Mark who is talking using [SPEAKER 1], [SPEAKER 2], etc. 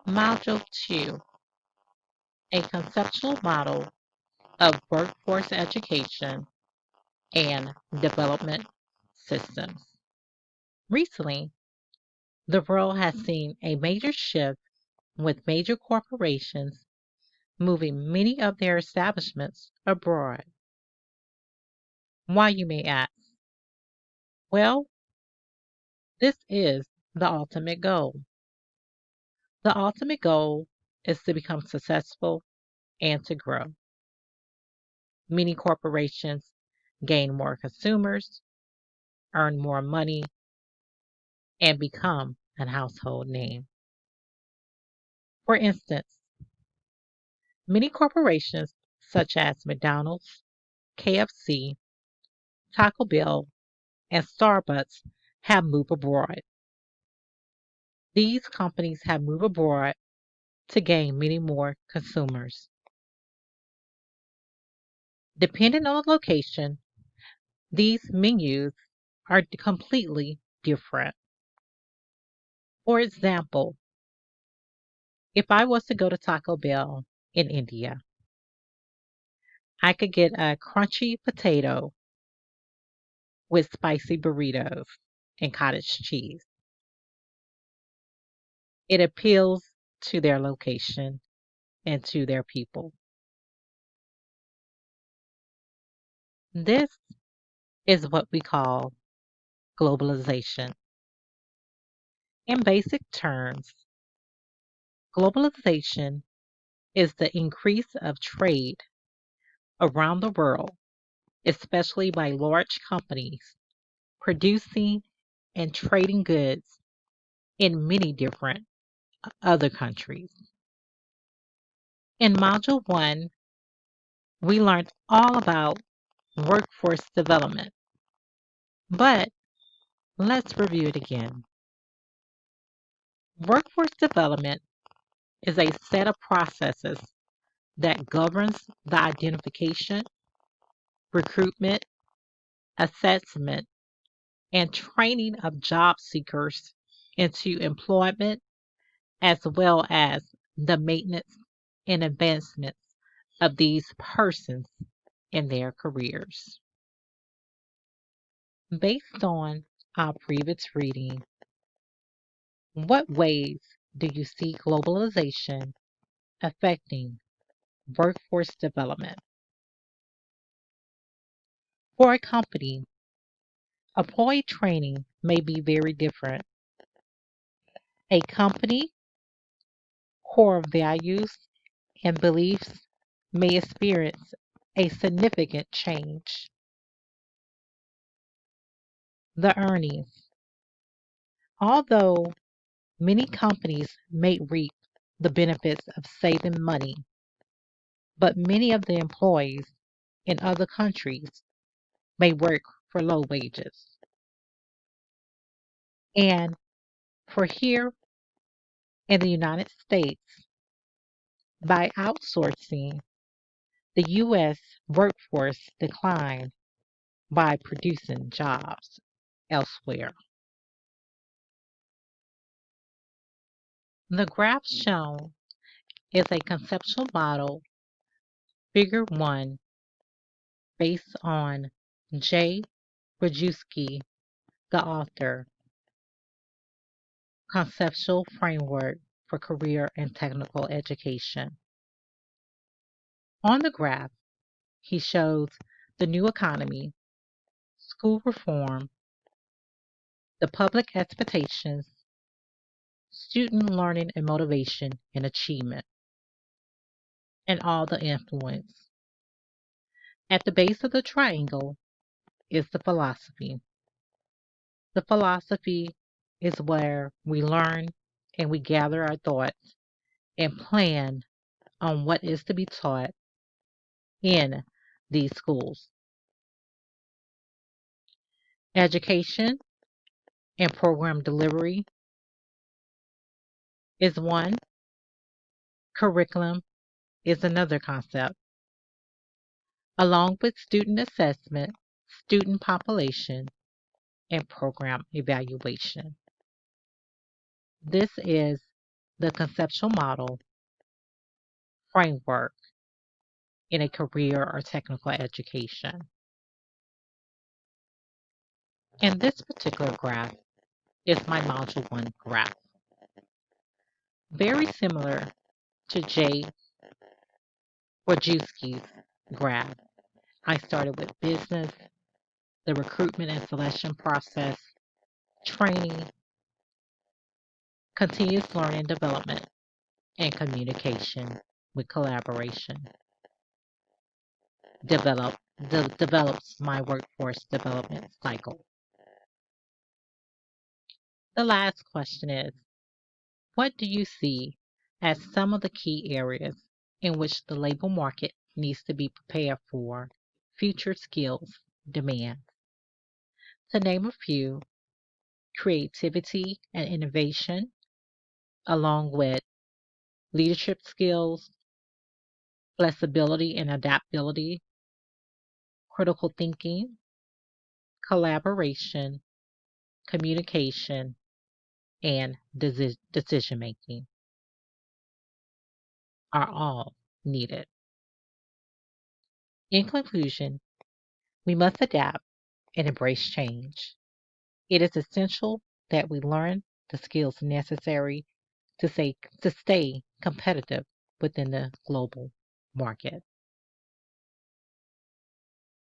[SPEAKER 1] Module 2, a conceptual model of workforce education and development systems. Recently, the world has seen a major shift with major corporations moving many of their establishments abroad. Why, you may ask? Well, this is the ultimate goal. The ultimate goal is to become successful and to grow. Many corporations gain more consumers, earn more money, and become a household name. For instance, many corporations such as McDonald's, KFC, Taco Bell, and Starbucks have moved abroad. These companies have moved abroad to gain many more consumers. Depending on the location, these menus are completely different. For example, if I was to go to Taco Bell in India, I could get a crunchy potato with spicy burritos and cottage cheese. It appeals to their location and to their people. This is what we call globalization. In basic terms, globalization is the increase of trade around the world, especially by large companies producing and trading goods in many different other countries. In Module 1, we learned all about workforce development, but let's review it again. Workforce development is a set of processes that governs the identification, recruitment, assessment, and training of job seekers into employment, as well as the maintenance and advancements of these persons in their careers. Based on our previous reading, what ways do you see globalization affecting workforce development? For a company, employee training may be very different. A company core values and beliefs may experience a significant change. The earnings. Although many companies may reap the benefits of saving money, but many of the employees in other countries may work for low wages. And for here in the United States, by outsourcing, the U.S. workforce declined by producing jobs elsewhere. The graph shown is a conceptual model, figure 1, based on J. Brzezinski, the author, Conceptual Framework for Career and Technical Education. On the graph, he shows the new economy, school reform, the public expectations, student learning and motivation and achievement, and all the influence. At the base of the triangle is the philosophy. The philosophy is where we learn and we gather our thoughts and plan on what is to be taught in these schools. Education and program delivery is one, curriculum is another concept, along with student assessment, student population, and program evaluation. This is the conceptual model framework in a career or technical education. And this particular graph is my Module 1 graph. Very similar to Jay Wojcicki's graph. I started with business, the recruitment and selection process, training, continuous learning and development, and communication with collaboration. Develops my workforce development cycle. The last question is, what do you see as some of the key areas in which the labor market needs to be prepared for future skills demands? To name a few, creativity and innovation, along with leadership skills, flexibility and adaptability, critical thinking, collaboration, communication, and decision making are all needed. In conclusion, we must adapt and embrace change. It is essential that we learn the skills necessary to stay competitive within the global market.